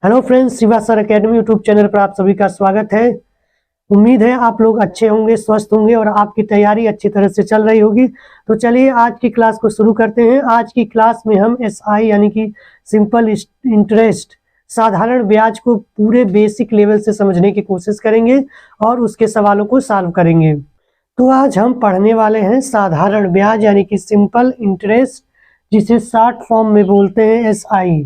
Hello friends, Shiva sir academy YouTube channel पर आप सभी का स्वागत है। उम्मीद है आप लोग अच्छे होंगे, स्वस्थ होंगे और आपकी तैयारी अच्छी तरह से चल रही होगी। तो चलिए आज की क्लास को शुरू करते हैं। आज की क्लास में हम एसआई यानी कि सिंपल इंटरेस्ट, साधारण ब्याज को पूरे बेसिक लेवल से समझने की कोशिश करेंगे और उसके सवालों को सॉल्व करेंगे। तो आज हम पढ़ने वाले हैं साधारण ब्याज यानी कि सिंपल इंटरेस्ट, जिसे शॉर्ट फॉर्म में बोलते हैं एसआई।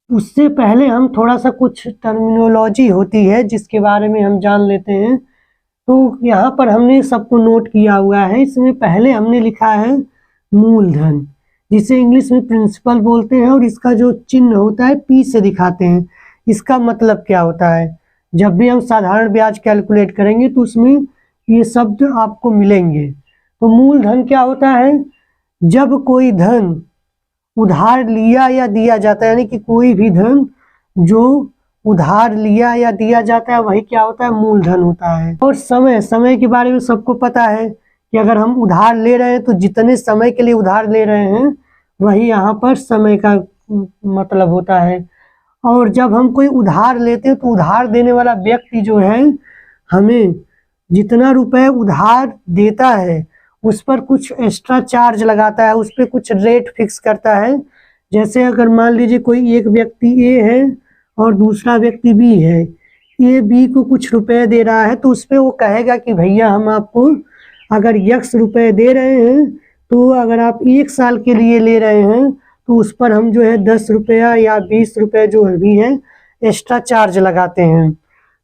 उससे पहले हम थोड़ा सा कुछ टर्मिनोलॉजी होती है जिसके बारे में हम जान लेते हैं। तो यहाँ पर हमने सबको नोट किया हुआ है। इसमें पहले हमने लिखा है मूलधन, जिसे इंग्लिश में प्रिंसिपल बोलते हैं, और इसका जो चिन्ह होता है पी से दिखाते हैं। इसका मतलब क्या होता है, जब भी हम साधारण ब्याज कैलकुलेट करेंगे तो उसमें ये शब्द आपको मिलेंगे। तो मूलधन क्या होता है, जब कोई धन उधार लिया या दिया जाता है, यानी कि कोई भी धन जो उधार लिया या दिया जाता है वही क्या होता है, मूलधन होता है। और समय के बारे में सबको पता है कि अगर हम उधार ले रहे हैं तो जितने समय के लिए उधार ले रहे हैं वही यहाँ पर समय का मतलब होता है। और जब हम कोई उधार लेते हैं तो उधार देने वाला व्यक्ति जो है हमें जितना रुपए उधार देता है उस पर कुछ एक्स्ट्रा चार्ज लगाता है, उस पर कुछ रेट फिक्स करता है। जैसे अगर मान लीजिए कोई एक व्यक्ति ए है और दूसरा व्यक्ति बी है, ए बी को कुछ रुपए दे रहा है तो उस पर वो कहेगा कि भैया हम आपको अगर यक्स रुपए दे रहे हैं तो अगर आप 1 साल के लिए ले रहे हैं तो उस पर हम जो है 10 रुपया या 20 रुपये जो भी है एक्स्ट्रा चार्ज लगाते हैं।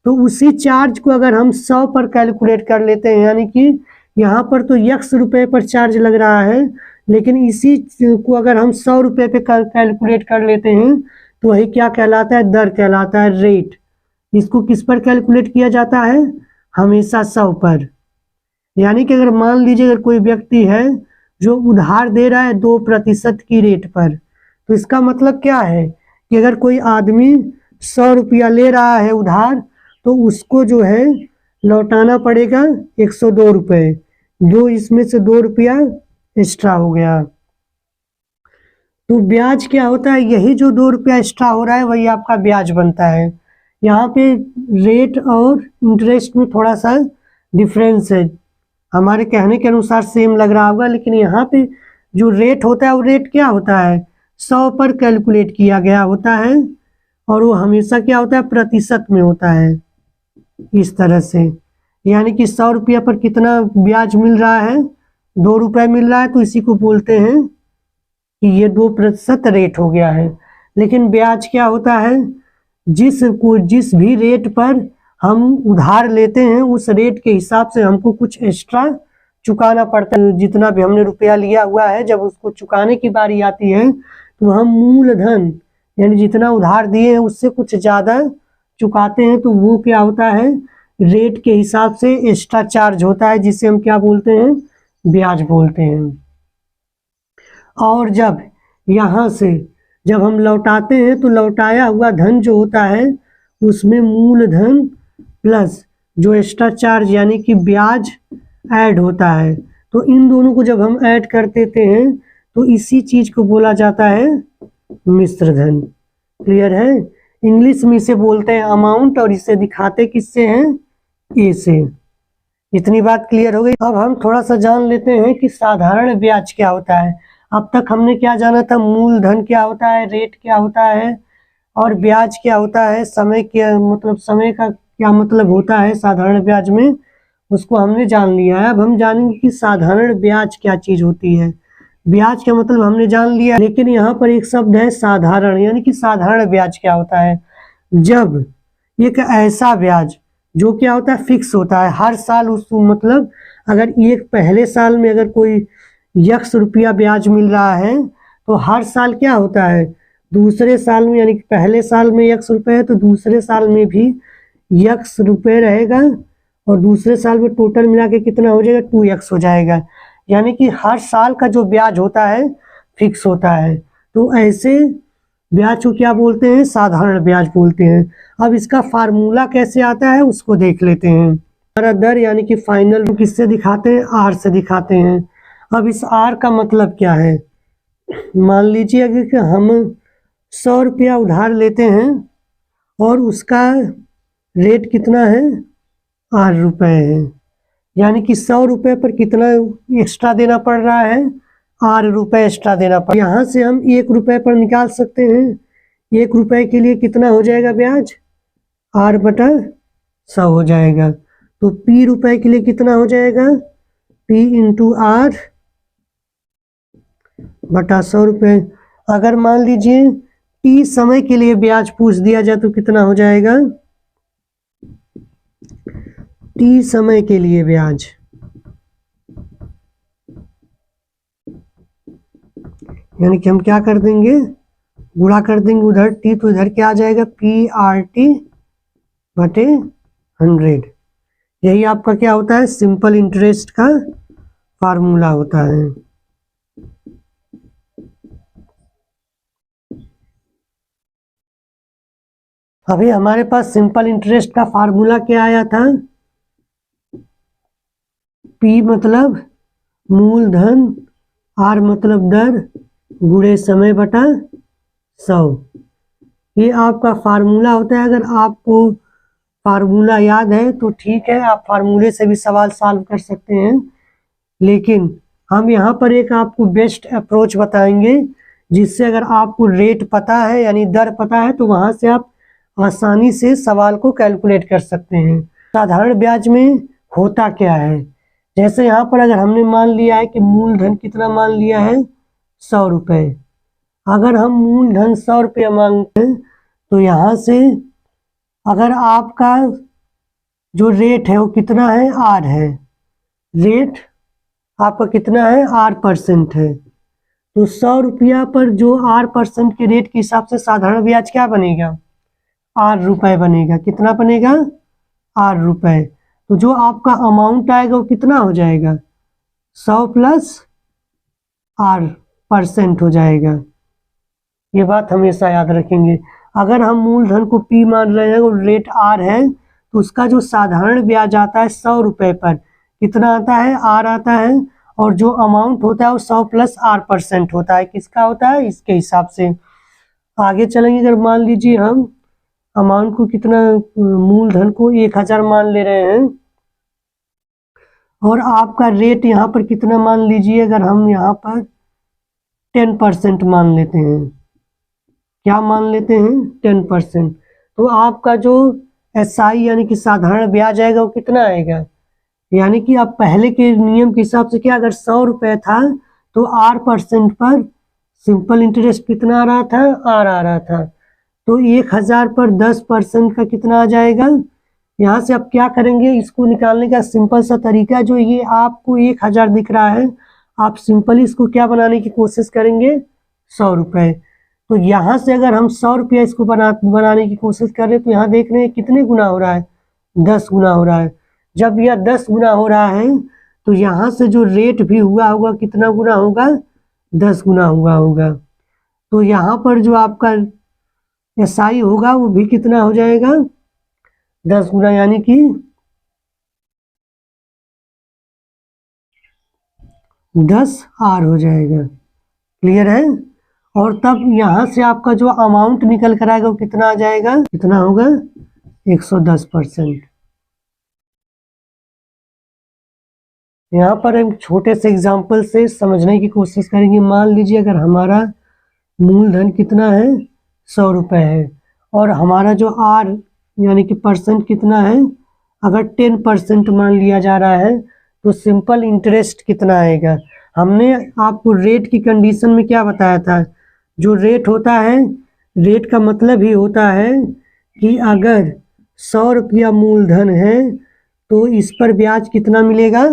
तो उसी चार्ज को अगर हम 100 पर कैलकुलेट कर लेते हैं, यानी कि यहाँ पर तो यक्स रुपए पर चार्ज लग रहा है, लेकिन इसी को अगर हम 100 रुपये पे कैलकुलेट कर लेते हैं तो वही क्या कहलाता है, दर कहलाता है, रेट। इसको किस पर कैलकुलेट किया जाता है, हमेशा 100 पर। यानी कि अगर मान लीजिए अगर कोई व्यक्ति है जो उधार दे रहा है 2% की रेट पर, तो इसका मतलब क्या है कि अगर कोई आदमी 100 रुपया ले रहा है उधार तो उसको जो है लौटाना पड़ेगा 102 रुपये, जो इसमें से 2 रुपया एक्स्ट्रा हो गया। तो ब्याज क्या होता है, यही जो 2 रुपया एक्स्ट्रा हो रहा है वही आपका ब्याज बनता है। यहाँ पे रेट और इंटरेस्ट में थोड़ा सा डिफरेंस है, हमारे कहने के अनुसार सेम लग रहा होगा, लेकिन यहाँ पे जो रेट होता है वो रेट क्या होता है, 100 पर कैलकुलेट किया गया होता है, और वो हमेशा क्या होता है, प्रतिशत में होता है। इस तरह से यानी कि 100 रुपया पर कितना ब्याज मिल रहा है, 2 रुपये मिल रहा है, तो इसी को बोलते हैं कि ये 2% रेट हो गया है। लेकिन ब्याज क्या होता है, जिस भी रेट पर हम उधार लेते हैं उस रेट के हिसाब से हमको कुछ एक्स्ट्रा चुकाना पड़ता है। जितना भी हमने रुपया लिया हुआ है जब उसको चुकाने की बारी आती है तो हम मूलधन यानी जितना उधार दिए हैं उससे कुछ ज़्यादा चुकाते हैं, तो वो क्या होता है, रेट के हिसाब से एक्स्ट्रा चार्ज होता है, जिसे हम क्या बोलते हैं, ब्याज बोलते हैं। और जब यहाँ से जब हम लौटाते हैं तो लौटाया हुआ धन जो होता है उसमें मूलधन प्लस जो एक्स्ट्रा चार्ज यानी कि ब्याज ऐड होता है। तो इन दोनों को जब हम ऐड कर देते हैं तो इसी चीज को बोला जाता है मिश्र धन। क्लियर है, इंग्लिश में इसे बोलते हैं अमाउंट और इसे दिखाते किससे हैं, ए से। इतनी बात क्लियर हो गई। अब हम थोड़ा सा जान लेते हैं कि साधारण ब्याज क्या होता है। अब तक हमने क्या जाना था, मूलधन क्या होता है, रेट क्या होता है और ब्याज क्या होता है, समय क्या मतलब समय का क्या मतलब होता है साधारण ब्याज में, उसको हमने जान लिया है। अब हम जानेंगे कि साधारण ब्याज क्या चीज होती है। ब्याज का मतलब हमने जान लिया, लेकिन यहाँ पर एक शब्द है साधारण, यानी कि साधारण ब्याज क्या होता है, जब एक ऐसा ब्याज जो क्या होता है, फिक्स होता है हर साल। उस मतलब अगर एक पहले साल में अगर कोई यक्स रुपया ब्याज मिल रहा है तो हर साल क्या होता है, दूसरे साल में यानी कि पहले साल में यक्स रुपये है तो दूसरे साल में भी यक्स रुपये रहेगा, और दूसरे साल में टोटल मिला के कितना हो जाएगा, 2x हो जाएगा। यानी कि हर साल का जो ब्याज होता है फिक्स होता है। तो ऐसे ब्याज को क्या बोलते हैं, साधारण ब्याज बोलते हैं। अब इसका फार्मूला कैसे आता है उसको देख लेते हैं। हमारा दर यानी कि फाइनल किससे दिखाते हैं, आर से दिखाते हैं। अब इस आर का मतलब क्या है, मान लीजिए कि हम 100 रुपया उधार लेते हैं और उसका रेट कितना है, 8 रुपये है। यानी कि 100 रुपये पर कितना एक्स्ट्रा देना पड़ रहा है, 8 रुपये एक्स्ट्रा देना पड़। यहाँ से हम 1 रुपये पर निकाल सकते हैं। 1 रुपये के लिए कितना हो जाएगा ब्याज, 8/100 हो जाएगा। तो P रुपये के लिए कितना हो जाएगा, P इंटू R/100 रुपये। अगर मान लीजिए T समय के लिए ब्याज पूछ दिया जाए तो कितना हो जाएगा, T समय के लिए ब्याज, यानी कि हम क्या कर देंगे, गुणा कर देंगे उधर T, तो इधर क्या आ जाएगा, PRT/100। यही आपका क्या होता है, सिंपल इंटरेस्ट का फार्मूला होता है। अभी हमारे पास सिंपल इंटरेस्ट का फार्मूला क्या आया था, P मतलब मूलधन, R मतलब दर, गुणे समय बटा 100। ये आपका फार्मूला होता है। अगर आपको फार्मूला याद है तो ठीक है, आप फार्मूले से भी सवाल सॉल्व कर सकते हैं, लेकिन हम यहाँ पर एक आपको बेस्ट अप्रोच बताएंगे, जिससे अगर आपको रेट पता है यानी दर पता है तो वहाँ से आप आसानी से सवाल को कैलकुलेट कर सकते हैं। साधारण ब्याज में होता क्या है, जैसे यहाँ पर अगर हमने मान लिया है कि मूलधन कितना मान लिया है, 100 रुपये। अगर हम मूलधन 100 रुपया मांगते हैं तो यहाँ से अगर आपका जो रेट है वो कितना है, R है, रेट आपका कितना है, 8% है, तो 100 रुपया पर जो 8% के रेट के हिसाब से साधारण ब्याज क्या बनेगा, 8 रुपये बनेगा। कितना बनेगा, 8 रुपये। तो जो आपका अमाउंट आएगा वो कितना हो जाएगा, 100 प्लस 8% हो जाएगा। ये बात हमेशा याद रखेंगे। अगर हम मूलधन को P मान रहे हैं और रेट R है तो उसका जो साधारण ब्याज आता है 100 रुपये पर कितना आता है, R आता है, और जो अमाउंट होता है वो 100 प्लस 8% होता है। किसका होता है, इसके हिसाब से आगे चलेंगे। अगर मान लीजिए हम अमाउंट को कितना, मूलधन को 1000 मान ले रहे हैं और आपका रेट यहाँ पर कितना मान लीजिए, अगर हम यहाँ पर 10% मान लेते हैं, क्या मान लेते हैं, 10%, तो आपका जो SI यानी कि साधारण ब्याज आएगा वो कितना आएगा, यानी कि आप पहले के नियम के हिसाब से क्या, अगर 100 रुपये था तो 8% पर सिंपल इंटरेस्ट कितना आ रहा था, R आ रहा था, तो 1000 पर 10% का कितना आ जाएगा। यहाँ से आप क्या करेंगे, इसको निकालने का सिंपल सा तरीका, जो ये आपको 1000 दिख रहा है, आप सिंपली इसको क्या बनाने की कोशिश करेंगे, 100 रुपये। तो यहाँ से अगर हम 100 रुपया इसको बनाने की कोशिश कर रहे हैं तो यहाँ देख रहे हैं कितने गुना हो रहा है, 10 गुना हो रहा है। जब यह 10 गुना हो रहा है तो यहाँ से जो रेट भी हुआ होगा कितना गुना होगा, 10 गुना हुआ होगा। तो यहाँ पर जो आपका SI होगा वो भी कितना हो जाएगा, 10 गुना, यानी कि 10R हो जाएगा। क्लियर है। और तब यहाँ से आपका जो अमाउंट निकल कर आएगा वो कितना आ जाएगा, कितना होगा, 110%। यहाँ पर हम छोटे से एग्जाम्पल से समझने की कोशिश करेंगे। मान लीजिए अगर हमारा मूलधन कितना है, 100 रुपये है, और हमारा जो R यानी कि परसेंट कितना है, अगर 10% मान लिया जा रहा है तो सिंपल इंटरेस्ट कितना आएगा। हमने आपको रेट की कंडीशन में क्या बताया था, जो रेट होता है, रेट का मतलब ही होता है कि अगर 100 रुपया मूलधन है तो इस पर ब्याज कितना मिलेगा,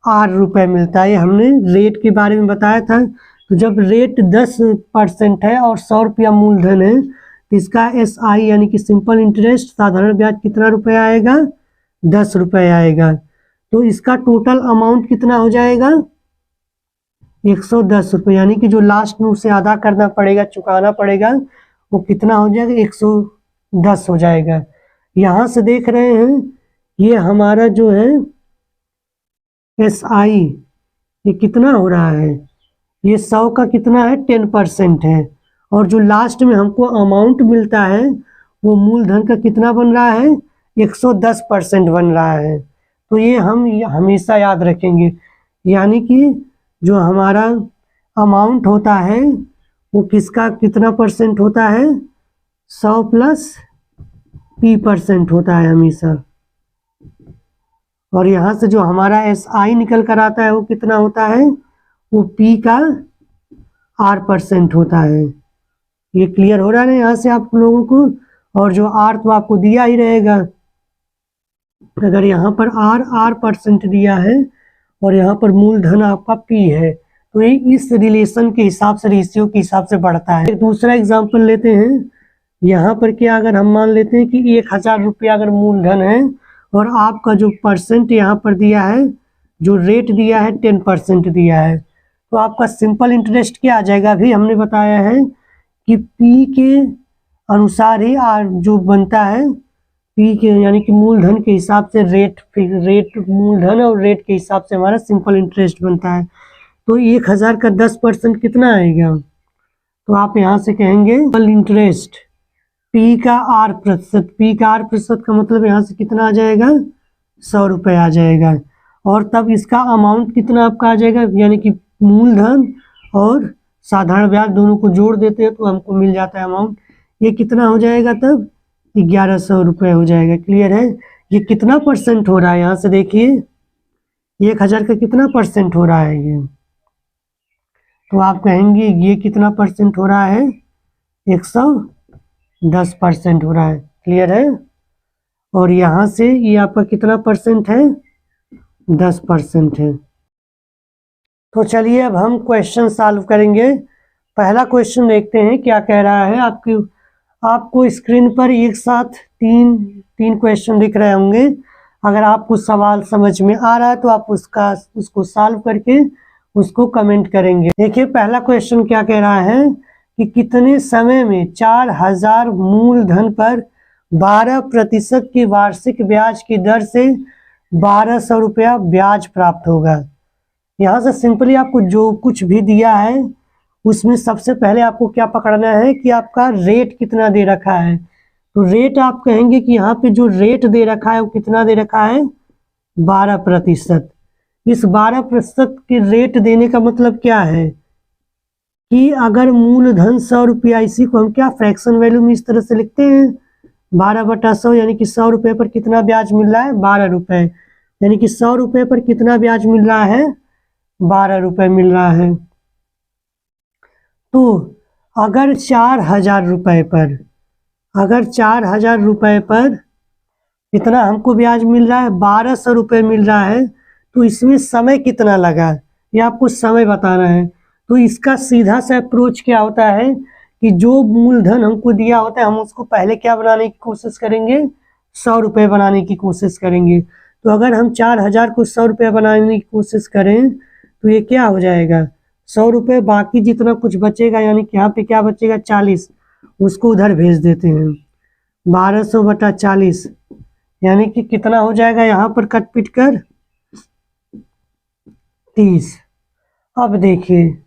8 रुपये मिलता है। हमने रेट के बारे में बताया था। तो जब रेट 10% है और 100 रुपया मूलधन है तो इसका SI यानी कि सिंपल इंटरेस्ट साधारण ब्याज कितना रुपये आएगा, 10 रुपये आएगा। तो इसका टोटल अमाउंट कितना हो जाएगा, 110 रुपये, यानी कि जो लास्ट में उसे अदा करना पड़ेगा, चुकाना पड़ेगा, वो कितना हो जाएगा, 110 हो जाएगा। यहाँ से देख रहे हैं ये हमारा जो है SI ये कितना हो रहा है, ये 100 का कितना है, 10% है, और जो लास्ट में हमको अमाउंट मिलता है वो मूलधन का कितना बन रहा है, 110% बन रहा है। तो ये हम हमेशा याद रखेंगे, यानी कि जो हमारा अमाउंट होता है वो किसका कितना परसेंट होता है, 100 प्लस P% होता है हमेशा। और यहाँ से जो हमारा SI निकल कर आता है वो कितना होता है, वो P का R% होता है। ये क्लियर हो रहा है ना यहाँ से आप लोगों को। और जो R तो आपको दिया ही रहेगा, अगर यहाँ पर R% दिया है और यहाँ पर मूलधन आपका P है, तो ये इस रिलेशन के हिसाब से, रेशियो के हिसाब से बढ़ता है। एक दूसरा एग्जांपल लेते हैं। यहाँ पर क्या, अगर हम मान लेते हैं कि 1000 रुपया अगर मूलधन है और आपका जो परसेंट यहाँ पर दिया है, जो रेट दिया है 10% दिया है, तो आपका सिंपल इंटरेस्ट क्या आ जाएगा। अभी हमने बताया है कि P के अनुसार ही जो बनता है, P के यानी कि मूलधन के हिसाब से रेट मूलधन और रेट के हिसाब से हमारा सिंपल इंटरेस्ट बनता है। तो 1000 का 10% कितना आएगा, तो आप यहाँ से कहेंगे सिंपल इंटरेस्ट P का R% का मतलब यहाँ से कितना आ जाएगा, 100 रुपये आ जाएगा। और तब इसका अमाउंट कितना आपका आ जाएगा, यानी कि मूलधन और साधारण ब्याज दोनों को जोड़ देते हैं तो हमको मिल जाता है अमाउंट। ये कितना हो जाएगा, तब 1100 रुपये हो जाएगा। क्लियर है। ये कितना परसेंट हो रहा है, यहाँ से देखिए 1000 का कितना परसेंट हो रहा है ये, तो आप कहेंगे ये कितना परसेंट हो रहा है, 110% हो रहा है। क्लियर है। और यहाँ से ये आपका कितना परसेंट है, 10% है। तो चलिए अब हम क्वेश्चन सॉल्व करेंगे। पहला क्वेश्चन देखते हैं क्या कह रहा है। आपको स्क्रीन पर एक साथ तीन क्वेश्चन दिख रहे होंगे। अगर आपको सवाल समझ में आ रहा है तो आप उसको सॉल्व करके उसको कमेंट करेंगे। देखिए पहला क्वेश्चन क्या कह रहा है कि कितने समय में 4000 मूलधन पर 12% की वार्षिक ब्याज की दर से 1200 रुपया ब्याज प्राप्त होगा। यहाँ से सिंपली आपको जो कुछ भी दिया है उसमें सबसे पहले आपको क्या पकड़ना है कि आपका रेट कितना दे रखा है। तो रेट आप कहेंगे कि यहाँ पे जो रेट दे रखा है वो कितना दे रखा है, 12%। इस 12% के रेट देने का मतलब क्या है कि अगर मूलधन 100 रुपया, इसी को हम क्या फ्रैक्शन वैल्यू में इस तरह से लिखते हैं, 12/100, यानी कि 100 रुपये पर कितना ब्याज मिल रहा है, 12 रुपये। यानी कि 100 रुपये पर कितना ब्याज मिल रहा है, 12 रुपये मिल रहा है। तो अगर 4000 रुपये पर, अगर 4000 रुपये पर कितना हमको ब्याज मिल रहा है, 1200 रुपये मिल रहा है, तो इसमें समय कितना लगा ये आपको समय बताना है। तो इसका सीधा सा अप्रोच क्या होता है कि जो मूलधन हमको दिया होता है हम उसको पहले क्या बनाने की कोशिश करेंगे, 100 रुपये बनाने की कोशिश करेंगे। तो अगर हम 4000 को 100 रुपये बनाने की कोशिश करें तो ये क्या हो जाएगा, 100 रुपये, बाकी जितना कुछ बचेगा यानी कि यहाँ पे क्या बचेगा 40, उसको उधर भेज देते हैं। 1200/40 यानी कि कितना हो जाएगा यहाँ पर कट पिट कर 30। अब देखिए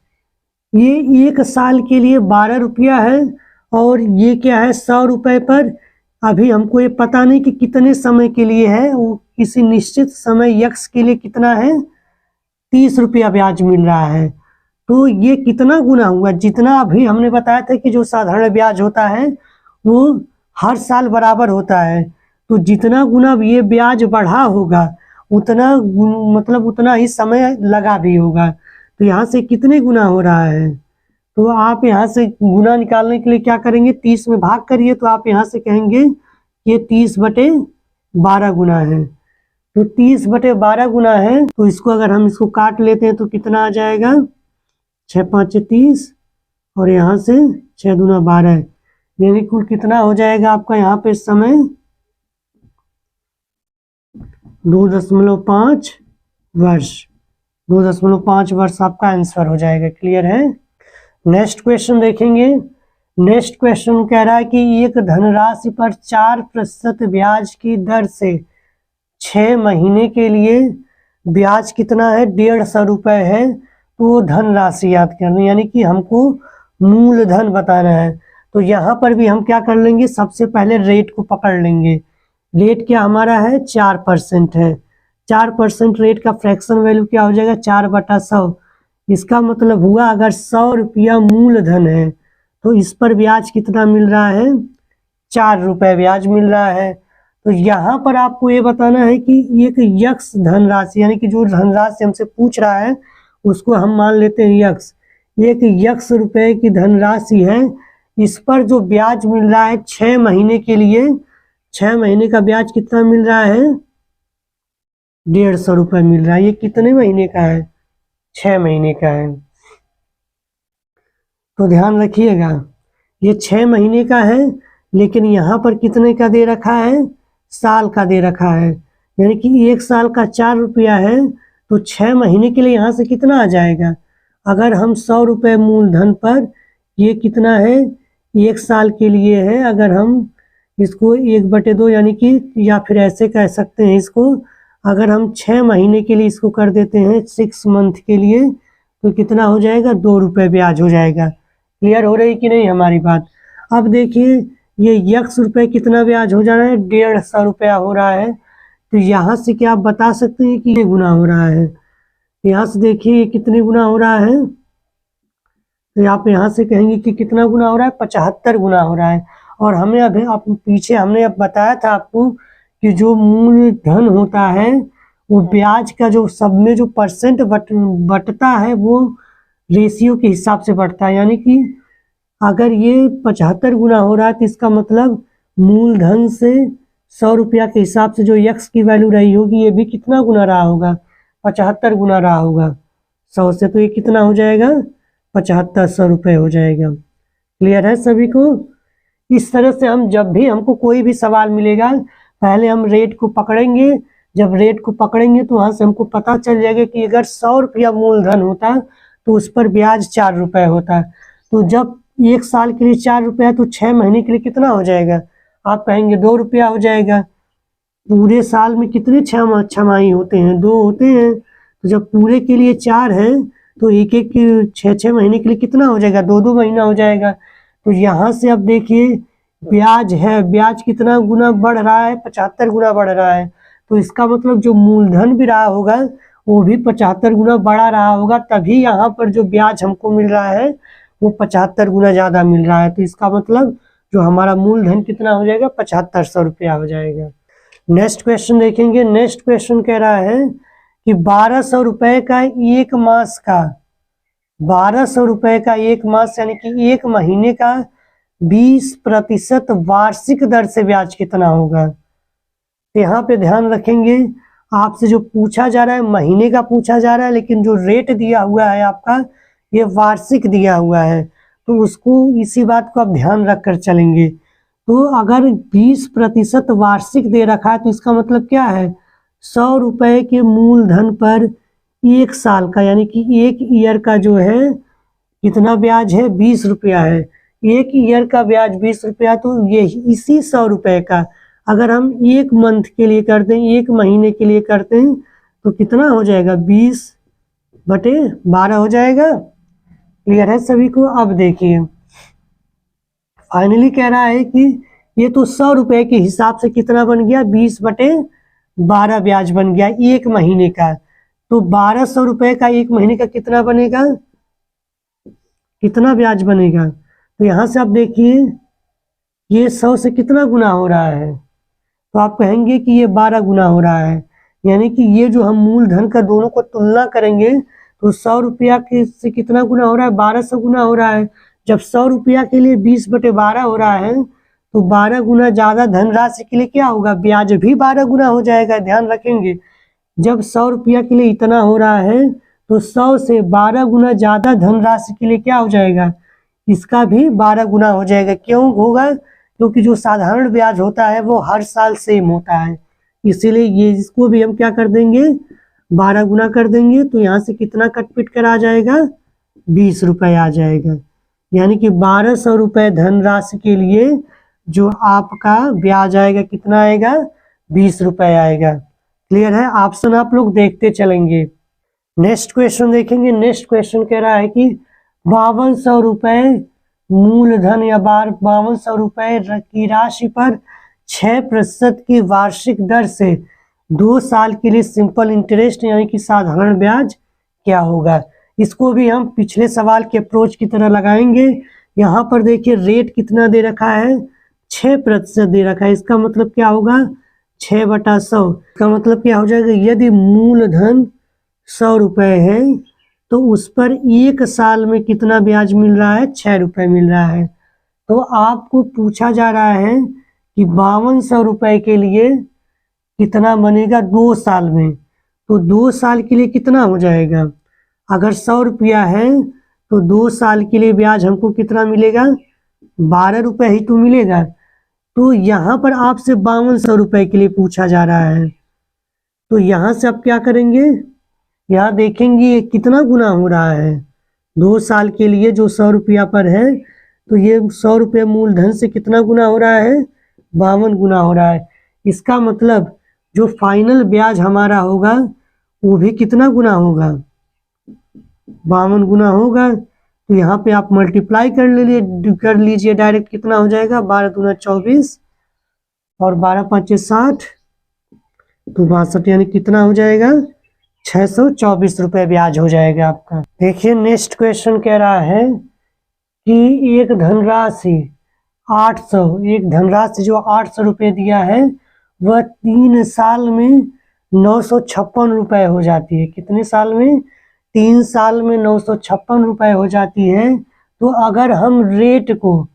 ये 1 साल के लिए 12 रुपया है और ये क्या है 100 रुपये पर। अभी हमको ये पता नहीं कि कितने समय के लिए है, वो किसी निश्चित समय x के लिए कितना है, 30 रुपया ब्याज मिल रहा है। तो ये कितना गुना हुआ, जितना अभी हमने बताया था कि जो साधारण ब्याज होता है वो हर साल बराबर होता है, तो जितना गुना ये ब्याज बढ़ा होगा उतना मतलब उतना ही समय लगा भी होगा। तो यहाँ से कितने गुना हो रहा है, तो आप यहाँ से गुना निकालने के लिए क्या करेंगे, 30 में भाग करिए, तो आप यहाँ से कहेंगे ये 30/12 गुना है। तो 30/12 गुना है, तो इसको अगर हम इसको काट लेते हैं तो कितना आ जाएगा, 6×5 = 30 और यहाँ से 6×2 = 12, यानी कुल कितना हो जाएगा आपका यहाँ पे समय, 2.5 वर्ष। 2.5 वर्ष आपका आंसर हो जाएगा। क्लियर है। नेक्स्ट क्वेश्चन देखेंगे। नेक्स्ट क्वेश्चन कह रहा है कि एक धनराशि पर 4% ब्याज की दर से 6 महीने के लिए ब्याज कितना है, 150 रुपये है। तो वो धनराशि याद करनी, यानी कि हमको मूलधन बताना है। तो यहाँ पर भी हम क्या कर लेंगे, सबसे पहले रेट को पकड़ लेंगे। रेट क्या हमारा है, 4% है। 4% रेट का फ्रैक्शन वैल्यू क्या हो जाएगा, 4/100। इसका मतलब हुआ अगर 100 रुपया मूलधन है तो इस पर ब्याज कितना मिल रहा है, 4 रुपए ब्याज मिल रहा है। तो यहाँ पर आपको ये बताना है कि एक यक्ष धनराशि, यानी कि जो धनराशि हमसे पूछ रहा है उसको हम मान लेते हैं यक्ष। एक यक्ष रुपए की धनराशि है, इस पर जो ब्याज मिल रहा है 6 महीने के लिए, 6 महीने का ब्याज कितना मिल रहा है, 150 रुपए मिल रहा है। ये कितने महीने का है, 6 महीने का है। तो ध्यान रखिएगा ये 6 महीने का है, लेकिन यहाँ पर कितने का दे रखा है, साल का दे रखा है। यानी कि 1 साल का 4 रुपया है, तो 6 महीने के लिए यहाँ से कितना आ जाएगा, अगर हम 100 रुपये मूलधन पर, ये कितना है 1 साल के लिए है, अगर हम इसको 1/2 यानी कि, या फिर ऐसे कह सकते हैं इसको, अगर हम 6 महीने के लिए इसको कर देते हैं 6 मंथ के लिए, तो कितना हो जाएगा, 2 रुपये ब्याज हो जाएगा। क्लियर हो रही कि नहीं हमारी बात। अब देखिए ये यक्ष रुपये कितना ब्याज हो जा रहा है, 150 रुपया हो रहा है। तो यहाँ से क्या आप बता सकते हैं कि ये गुना हो रहा है। यहाँ से देखिए ये कितने गुना हो रहा है, तो आप यहाँ से कहेंगे कि कितना गुना हो रहा है, 75 गुना हो रहा है। और हमें अभी आप पीछे हमने अब बताया था आपको कि जो मूलधन होता है वो ब्याज का जो सब में जो परसेंट बटता है वो रेशियो के हिसाब से बढ़ता है। यानी कि अगर ये 75 गुना हो रहा है तो इसका मतलब मूलधन से 100 रुपया के हिसाब से जो यक्स की वैल्यू रही होगी ये भी कितना गुना रहा होगा, 75 गुना रहा होगा 100 से। तो ये कितना हो जाएगा, 7500 रुपये हो जाएगा। क्लियर है सभी को। इस तरह से हम जब भी हमको कोई भी सवाल मिलेगा पहले हम रेट को पकड़ेंगे। जब रेट को पकड़ेंगे तो वहाँ से हमको पता चल जाएगा कि अगर 100 रुपया मूलधन होता तो उस पर ब्याज 4 रुपये होता। तो जब 1 साल के लिए 4 रुपया तो 6 महीने के लिए कितना हो जाएगा, आप कहेंगे 2 रुपया हो जाएगा। पूरे साल में कितने छमाही होते हैं, 2 होते हैं। तो जब पूरे के लिए 4 है तो एक एक 6 महीने के लिए कितना हो जाएगा, 2 महीना हो जाएगा। तो यहाँ से अब देखिए ब्याज है, ब्याज कितना गुना बढ़ रहा है, 75 गुना बढ़ रहा है। तो इसका मतलब जो मूलधन भी रहा होगा वो भी 75 गुना बढ़ा रहा होगा, तभी यहाँ पर जो ब्याज हमको मिल रहा है वो 75 गुना ज़्यादा मिल रहा है। तो इसका मतलब जो हमारा मूलधन कितना हो जाएगा, 7500 रुपया हो जाएगा। नेक्स्ट क्वेश्चन देखेंगे। नेक्स्ट क्वेश्चन कह रहा है कि 1200 रुपये का एक मास का, 1200 रुपये का एक मास यानी कि 1 महीने का 20% वार्षिक दर से ब्याज कितना होगा। तो यहाँ पे ध्यान रखेंगे आपसे जो पूछा जा रहा है महीने का पूछा जा रहा है, लेकिन जो रेट दिया हुआ है आपका ये वार्षिक दिया हुआ है। तो उसको इसी बात को आप ध्यान रख कर चलेंगे। तो अगर 20% वार्षिक दे रखा है तो इसका मतलब क्या है, 100 रुपये के मूलधन पर 1 साल का यानी कि 1 ईयर का जो है कितना ब्याज है, 20 रुपया है। 1 ईयर का ब्याज 20 रुपया, तो ये इसी 100 रुपये का अगर हम 1 मंथ के लिए करते हैं, 1 महीने के लिए करते हैं तो कितना हो जाएगा, 20/12 हो जाएगा। क्लियर है सभी को। अब देखिए फाइनली कह रहा है कि ये तो 100 रुपये के हिसाब से कितना बन गया, 20/12 ब्याज बन गया 1 महीने का। तो 1200 रुपये का 1 महीने का कितना बनेगा, कितना ब्याज बनेगा। तो यहाँ से आप देखिए ये 100 से कितना गुना हो रहा है, तो आप कहेंगे कि ये 12 गुना हो रहा है। यानी कि ये जो हम मूलधन का दोनों को तुलना करेंगे तो 100 रुपया के से कितना गुना हो रहा है, 1200 गुना हो रहा है। जब 100 रुपया के लिए 20/12 हो रहा है तो 12 गुना ज़्यादा धनराशि के लिए क्या होगा, ब्याज भी 12 गुना हो जाएगा। ध्यान रखेंगे जब 100 रुपया के लिए इतना हो रहा है तो 100 से 12 गुना ज़्यादा धनराशि के लिए क्या हो जाएगा, इसका भी 12 गुना हो जाएगा। क्यों होगा, क्योंकि जो साधारण ब्याज होता है वो हर साल सेम होता है, इसीलिए ये इसको भी हम क्या कर देंगे, 12 गुना कर देंगे। तो यहाँ से कितना कट-पिट कर आ जाएगा, 20 रुपये आ जाएगा। यानी कि 1200 रुपये धनराशि के लिए जो आपका ब्याज आएगा कितना आएगा, 20 रुपये आएगा। क्लियर है। ऑप्शन आप लोग देखते चलेंगे। नेक्स्ट क्वेश्चन देखेंगे। नेक्स्ट क्वेश्चन कह रहा है कि 5200 रुपये मूलधन या 5200 रुपए की राशि पर 6% की वार्षिक दर से 2 साल के लिए सिंपल इंटरेस्ट यानी कि साधारण ब्याज क्या होगा। इसको भी हम पिछले सवाल के अप्रोच की तरह लगाएंगे। यहाँ पर देखिए रेट कितना दे रखा है, 6% दे रखा है। इसका मतलब क्या होगा, 6/100। इसका मतलब क्या हो जाएगा, यदि मूलधन 100 रुपए है तो उस पर 1 साल में कितना ब्याज मिल रहा है, 6 रुपए मिल रहा है। तो आपको पूछा जा रहा है कि 5200 रुपए के लिए कितना बनेगा 2 साल में। तो 2 साल के लिए कितना हो जाएगा, अगर 100 रुपया है तो 2 साल के लिए ब्याज हमको कितना मिलेगा, 12 रुपए ही तो मिलेगा। तो यहाँ पर आपसे 5200 रुपए के लिए पूछा जा रहा है। तो यहाँ से आप क्या करेंगे, यहाँ देखेंगे कितना गुना हो रहा है। 2 साल के लिए जो 100 रुपया पर है तो ये 100 रुपये मूलधन से कितना गुना हो रहा है, 52 गुना हो रहा है। इसका मतलब जो फाइनल ब्याज हमारा होगा वो भी कितना गुना होगा, 52 गुना होगा। तो यहाँ पे आप मल्टीप्लाई कर लीजिए डायरेक्ट, कितना हो जाएगा, 12 दूना 24 और 12 5 60, तो 62 यानी कितना हो जाएगा, 624 रुपये ब्याज हो जाएगा आपका। देखिए नेक्स्ट क्वेश्चन कह रहा है कि एक धनराशि 800 जो 800 रुपये दिया है वह 3 साल में 956 रुपये हो जाती है। कितने साल में, 3 साल में 956 रुपये हो जाती है। तो अगर हम रेट को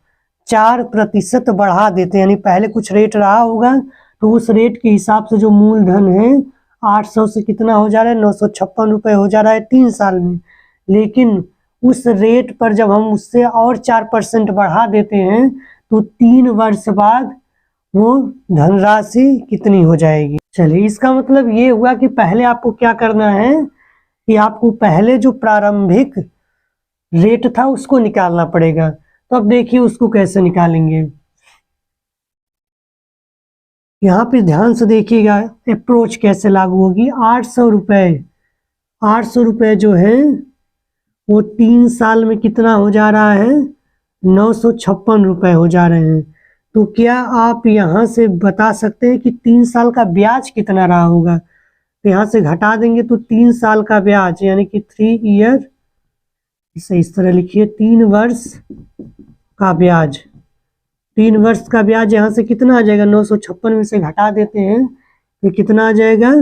4% बढ़ा देते हैं, यानी पहले कुछ रेट रहा होगा तो उस रेट के हिसाब से जो मूलधन है 800 से कितना हो जा रहा है, 956 रुपये हो जा रहा है 3 साल में। लेकिन उस रेट पर जब हम उससे और 4% बढ़ा देते हैं तो 3 वर्ष बाद वो धनराशि कितनी हो जाएगी। चलिए इसका मतलब ये हुआ कि पहले आपको क्या करना है कि आपको पहले जो प्रारंभिक रेट था उसको निकालना पड़ेगा। तो अब देखिए उसको कैसे निकालेंगे। यहाँ पे ध्यान से देखिएगा अप्रोच कैसे लागू होगी। 800 रुपये जो है वो 3 साल में कितना हो जा रहा है, 956 रुपये हो जा रहे हैं। तो क्या आप यहाँ से बता सकते हैं कि 3 साल का ब्याज कितना रहा होगा। तो यहाँ से घटा देंगे तो 3 साल का ब्याज यानी कि 3 ईयर, इसे इस तरह लिखिए, 3 वर्ष का ब्याज। 3 वर्ष का ब्याज यहाँ से कितना आ जाएगा, 956 में से घटा देते हैं तो कितना आ जाएगा,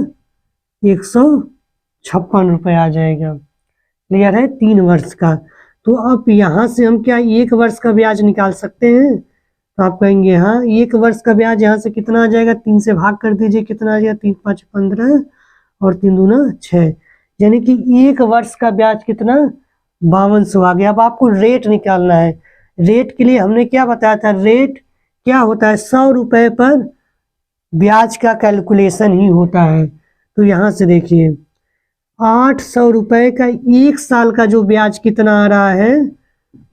156 रुपये आ जाएगा। क्लियर है, 3 वर्ष का। तो अब यहाँ से हम क्या 1 वर्ष का ब्याज निकाल सकते हैं। तो आप कहेंगे हाँ, 1 वर्ष का ब्याज यहाँ से कितना आ जाएगा, 3 से भाग कर दीजिए, कितना आ जाएगा, 3 5 15 और 3 दूना 6, यानी कि 1 वर्ष का ब्याज कितना, 5200 आ गया। अब आपको रेट निकालना है। रेट के लिए हमने क्या बताया था, रेट क्या होता है, 100 रुपये पर ब्याज का कैलकुलेशन ही होता है। तो यहाँ से देखिए 800 रुपये का 1 साल का जो ब्याज कितना आ रहा है,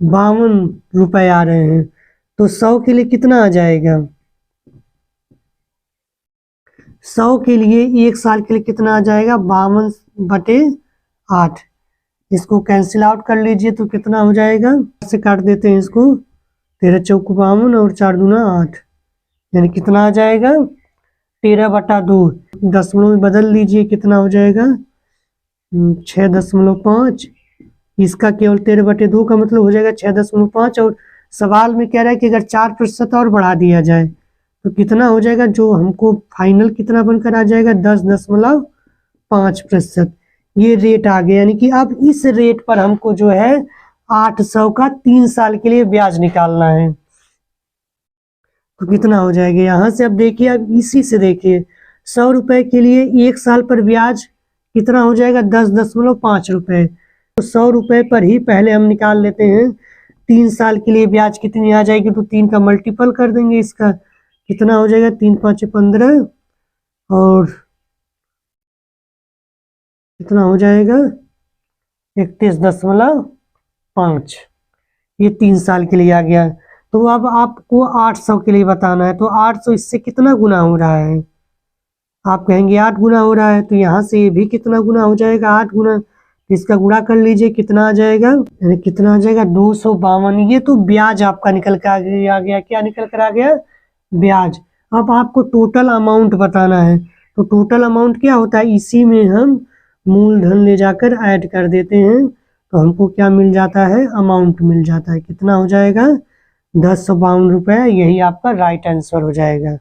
52 रुपये आ रहे हैं। तो 100 के लिए कितना आ जाएगा, 100 के लिए 1 साल के लिए कितना आ जाएगा, 52/8। इसको कैंसिल आउट कर लीजिए तो कितना हो जाएगा, से काट देते हैं इसको, 13 चौक 52 और 4 दूना 8, यानी कितना आ जाएगा, 13/2। दशमलव में बदल लीजिए, कितना हो जाएगा, 6.5। इसका केवल 13/2 का मतलब हो जाएगा 6.5। और सवाल में कह रहा है कि अगर 4% और बढ़ा दिया जाए तो कितना हो जाएगा, जो हमको फाइनल कितना बनकर आ जाएगा, 10.5%। ये रेट आ गया, यानी कि अब इस रेट पर हमको जो है 800 का 3 साल के लिए ब्याज निकालना है। तो कितना हो जाएगा, यहाँ से अब देखिए, अब इसी से देखिए 100 रुपये के लिए 1 साल पर ब्याज कितना हो जाएगा, 10.5 रुपये। तो 100 रुपये पर ही पहले हम निकाल लेते हैं 3 साल के लिए ब्याज कितनी आ जाएगी। तो 3 का मल्टीपल कर देंगे, इसका कितना हो जाएगा, 3 5 15 और कितना हो जाएगा, 31.5। ये 3 साल के लिए आ गया। तो अब आपको 800 के लिए बताना है। तो 800 इससे कितना गुना हो रहा है, आप कहेंगे 8 गुना हो रहा है। तो यहाँ से ये भी कितना गुना हो जाएगा, 8 गुना। इसका गुणा कर लीजिए, कितना आ जाएगा, यानी कितना आ जाएगा 252। ये तो ब्याज आपका निकल कर आ गया। क्या निकल कर आ गया, ब्याज। अब आपको टोटल अमाउंट बताना है, तो टोटल अमाउंट क्या होता है, इसी में हम मूलधन ले जाकर ऐड कर देते हैं, तो हमको क्या मिल जाता है, अमाउंट मिल जाता है। कितना हो जाएगा, 1052 रुपये। यही आपका राइट आंसर हो जाएगा।